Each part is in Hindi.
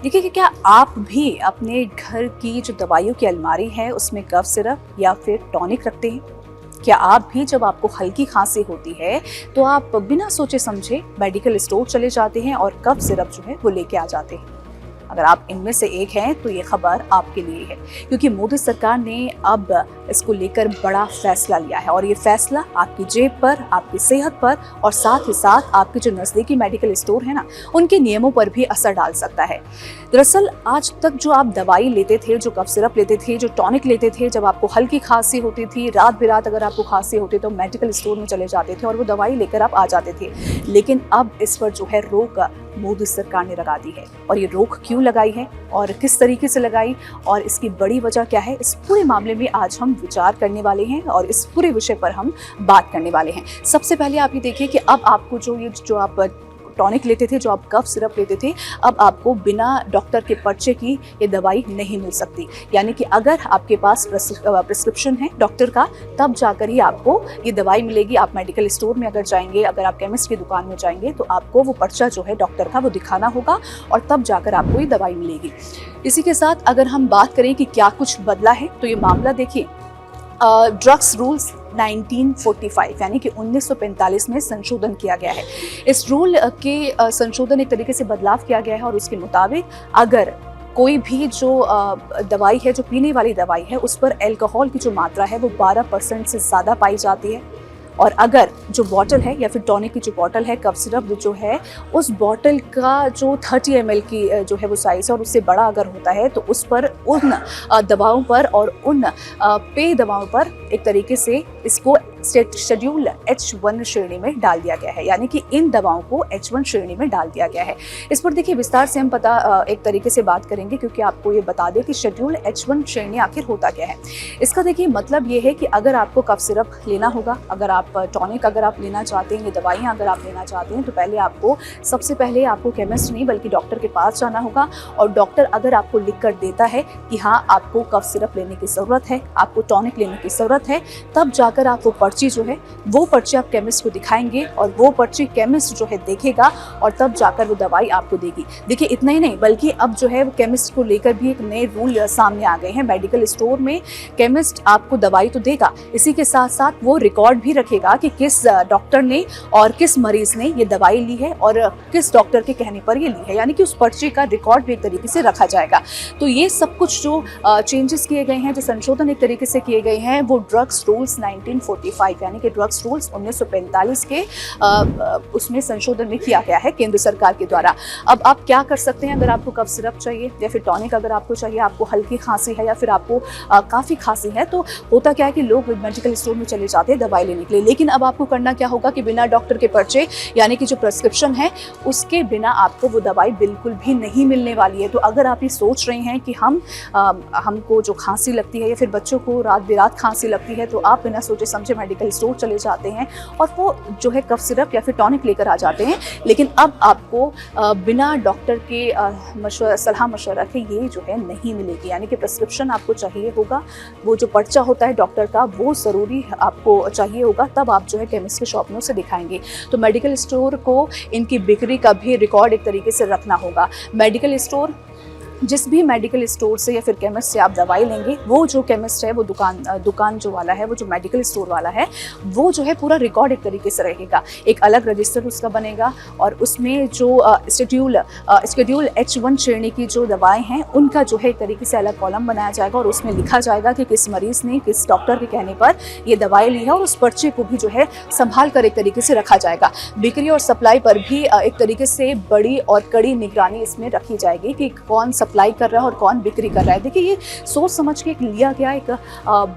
देखिए कि क्या आप भी अपने घर की जो दवाइयों की अलमारी है उसमें कफ सिरप या फिर टॉनिक रखते हैं? क्या आप भी जब आपको हल्की खांसी होती है तो आप बिना सोचे समझे मेडिकल स्टोर चले जाते हैं और कफ सिरप जो है वो लेके आ जाते हैं? अगर आप इनमें से एक हैं तो ये खबर आपके लिए है, क्योंकि मोदी सरकार ने अब इसको लेकर बड़ा फैसला लिया है और ये फैसला आपकी जेब पर, आपकी सेहत पर और साथ ही साथ आपके जो नज़दीकी मेडिकल स्टोर है ना, उनके नियमों पर भी असर डाल सकता है। दरअसल आज तक जो आप दवाई लेते थे, जो कफ सिरप लेते थे, जो टॉनिक लेते थे, जब आपको हल्की खांसी होती थी, रात बिरात अगर आपको खांसी होती तो मेडिकल स्टोर में चले जाते थे और वो दवाई लेकर आप आ जाते थे। लेकिन अब इस पर जो है रोक मोदी सरकार ने लगा दी है। और ये रोक क्यों लगाई है और किस तरीके से लगाई और इसकी बड़ी वजह क्या है, इस पूरे मामले में आज हम विचार करने वाले हैं और इस पूरे विषय पर हम बात करने वाले हैं। सबसे पहले आप ये देखिए कि अब आपको जो आप टॉनिक लेते थे, जो आप कफ सिरप लेते थे, अब आपको बिना डॉक्टर के पर्चे की ये दवाई नहीं मिल सकती। यानी कि अगर आपके पास प्रिस्क्रिप्शन है डॉक्टर का, तब जाकर ही आपको ये दवाई मिलेगी। आप मेडिकल स्टोर में अगर जाएंगे, अगर आप केमिस्ट की दुकान में जाएंगे तो आपको वो पर्चा जो है डॉक्टर का वो दिखाना होगा और तब जाकर आपको ये दवाई मिलेगी। इसी के साथ अगर हम बात करें कि क्या कुछ बदला है तो ये मामला देखिए, ड्रग्स रूल्स 1945 यानी कि 1945 में संशोधन किया गया है। इस रूल के संशोधन एक तरीके से बदलाव किया गया है और उसके मुताबिक अगर कोई भी जो दवाई है, जो पीने वाली दवाई है, उस पर अल्कोहल की जो मात्रा है वो 12% से ज़्यादा पाई जाती है और अगर जो बॉटल है या फिर टॉनिक की जो बॉटल है, कफ सिरप जो है, उस बॉटल का जो 30 ml की जो है वो साइज़ है और उससे बड़ा अगर होता है तो उस पर उन दवाओं पर और उन पेय दवाओं पर एक तरीके से इसको शेड्यूल H1 श्रेणी में डाल दिया गया है। यानी कि इन दवाओं को H1 श्रेणी में डाल दिया गया है। इस पर देखिए विस्तार से हम एक तरीके से बात करेंगे, क्योंकि आपको ये बता दें कि शेड्यूल H1 श्रेणी आखिर होता क्या है। इसका देखिए मतलब ये है कि अगर आपको कफ सिरप लेना होगा, अगर आप टॉनिक अगर आप लेना चाहते हैं, ये दवाइयाँ अगर आप लेना चाहते हैं, तो सबसे पहले आपको केमिस्ट नहीं बल्कि डॉक्टर के पास जाना होगा और डॉक्टर अगर आपको लिख कर देता है कि हाँ आपको कफ सिरप लेने की ज़रूरत है, आपको टॉनिक लेने की ज़रूरत है, तब जाकर आप वो पर्ची जो है वो पर्ची आप केमिस्ट को दिखाएंगे और वो पर्ची केमिस्ट जो है देखेगा और तब जाकर वो दवाई आपको देगी। देखिए इतना ही नहीं बल्कि अब जो है वो केमिस्ट को लेकर भी एक नए रूल सामने आ गए हैं। मेडिकल स्टोर में केमिस्ट आपको दवाई तो देगा, इसी के साथ साथ वो रिकॉर्ड भी रखेगा कि किस डॉक्टर ने और किस मरीज ने ये दवाई ली है और किस डॉक्टर के कहने पर ये ली है। यानी कि उस पर्ची का रिकॉर्ड भी एक तरीके से रखा जाएगा। तो ये सब कुछ जो चेंजेस किए गए हैं, जो संशोधन एक तरीके से किए गए हैं, वो ड्रग्स रूल्स 1945 यानी कि ड्रग्स रूल्स 1945 के उसमें संशोधन में किया गया है केंद्र सरकार के द्वारा। अब आप क्या कर सकते हैं, अगर आपको कफ सिरप चाहिए या फिर टॉनिक अगर आपको चाहिए, आपको हल्की खांसी है या फिर आपको काफ़ी खांसी है, तो होता क्या है कि लोग मेडिकल स्टोर में चले जाते हैं दवाई लेने के लिए। लेकिन अब आपको करना क्या होगा कि बिना डॉक्टर के पर्चे यानी कि जो प्रिस्क्रिप्शन है उसके बिना आपको वो दवाई बिल्कुल भी नहीं मिलने वाली है। तो अगर आप ये सोच रहे हैं कि हमको जो खांसी लगती है या फिर बच्चों को रात बिरात खांसी लगती है, तो आप बिना सोचे समझे मेडिकल स्टोर चले जाते हैं और वो जो है कफ सिरप या फिर टॉनिक लेकर आ जाते हैं। लेकिन अब आपको बिना डॉक्टर के सलाह मशवरा के ये जो है नहीं मिलेगी। यानी कि प्रिस्क्रिप्शन आपको चाहिए होगा, वो जो पर्चा होता है डॉक्टर का वो ज़रूरी आपको चाहिए होगा, तब आप जो है केमिस्ट के शॉप में उसे दिखाएंगे। तो मेडिकल स्टोर को इनकी बिक्री का भी रिकॉर्ड एक तरीके से रखना होगा। मेडिकल स्टोर, जिस भी मेडिकल स्टोर से या फिर केमिस्ट से आप दवाई लेंगे, वो जो केमिस्ट है, वो दुकान जो वाला है, वो जो मेडिकल स्टोर वाला है, वो जो है पूरा रिकॉर्ड एक तरीके से रहेगा। एक अलग रजिस्टर उसका बनेगा और उसमें जो शेड्यूल H1 श्रेणी की जो दवाएं हैं उनका जो है एक तरीके से अलग कॉलम बनाया जाएगा और उसमें लिखा जाएगा कि किस मरीज ने किस डॉक्टर के कहने पर ये दवाई ली है और उस पर्चे को भी जो है संभाल कर एक तरीके से रखा जाएगा। बिक्री और सप्लाई पर भी एक तरीके से बड़ी और कड़ी निगरानी इसमें रखी जाएगी कि कौन सप्लाई कर रहा है और कौन बिक्री कर रहा है। देखिए ये सोच समझ के लिया गया एक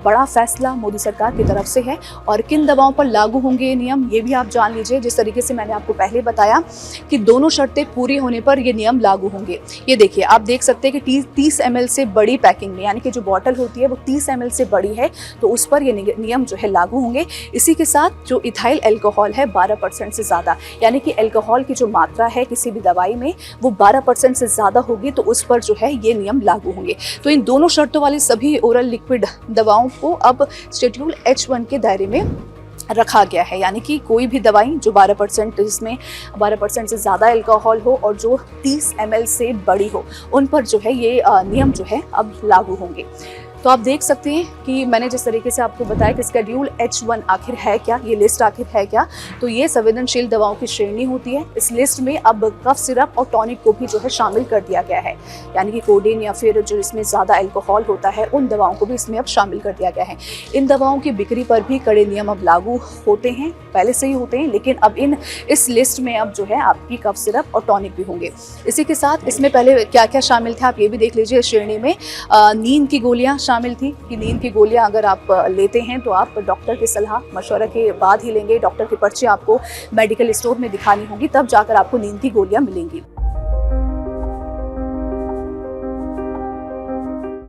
बड़ा फैसला मोदी सरकार की तरफ से है और किन दवाओं पर लागू होंगे ये नियम, ये भी आप जान लीजिए। जिस तरीके से मैंने आपको पहले बताया कि दोनों शर्तें पूरी होने पर ये नियम लागू होंगे। ये देखिए आप देख सकते हैं कि 30 ml से बड़ी पैकिंग में, यानी कि जो बॉटल होती है वो 30 ml से बड़ी है, तो उस पर ये नियम जो है लागू होंगे। इसी के साथ जो इथाइल अल्कोहल है 12% से ज़्यादा, यानी कि अल्कोहल की जो मात्रा है किसी भी दवाई में वो 12% से ज़्यादा होगी, तो उस पर जो है ये नियम लागू होंगे। तो इन दोनों शर्तों वाली सभी ओरल लिक्विड दवाओं को अब शेड्यूल H1 के दायरे में रखा गया है, यानी कि कोई भी दवाई जो 12% जिसमें 12% से ज़्यादा अल्कोहल हो और जो 30 ml से बड़ी हो, उन पर जो है ये नियम जो है अब लागू होंगे। तो आप देख सकते हैं कि मैंने जिस तरीके से आपको बताया कि शेड्यूल H1 आखिर है क्या, ये लिस्ट आखिर है क्या। तो ये संवेदनशील दवाओं की श्रेणी होती है। इस लिस्ट में अब कफ सिरप और टॉनिक को भी जो है शामिल कर दिया गया है, यानी कि कोडेन या फिर जो इसमें ज़्यादा अल्कोहल होता है उन दवाओं को भी इसमें अब शामिल कर दिया गया है। इन दवाओं की बिक्री पर भी कड़े नियम अब लागू होते हैं, पहले से ही होते हैं, लेकिन अब इस लिस्ट में अब जो है आपकी कफ सिरप और टॉनिक भी होंगे। इसी के साथ इसमें पहले क्या क्या शामिल थे आप ये भी देख लीजिए। इस श्रेणी में नींद की गोलियां शामिल थी कि नींद की गोलियां अगर आप लेते हैं तो आप डॉक्टर की सलाह मशवरा के बाद ही लेंगे। डॉक्टर की पर्ची आपको मेडिकल स्टोर में दिखानी होगी, तब जाकर आपको नींद की गोलियां मिलेंगी।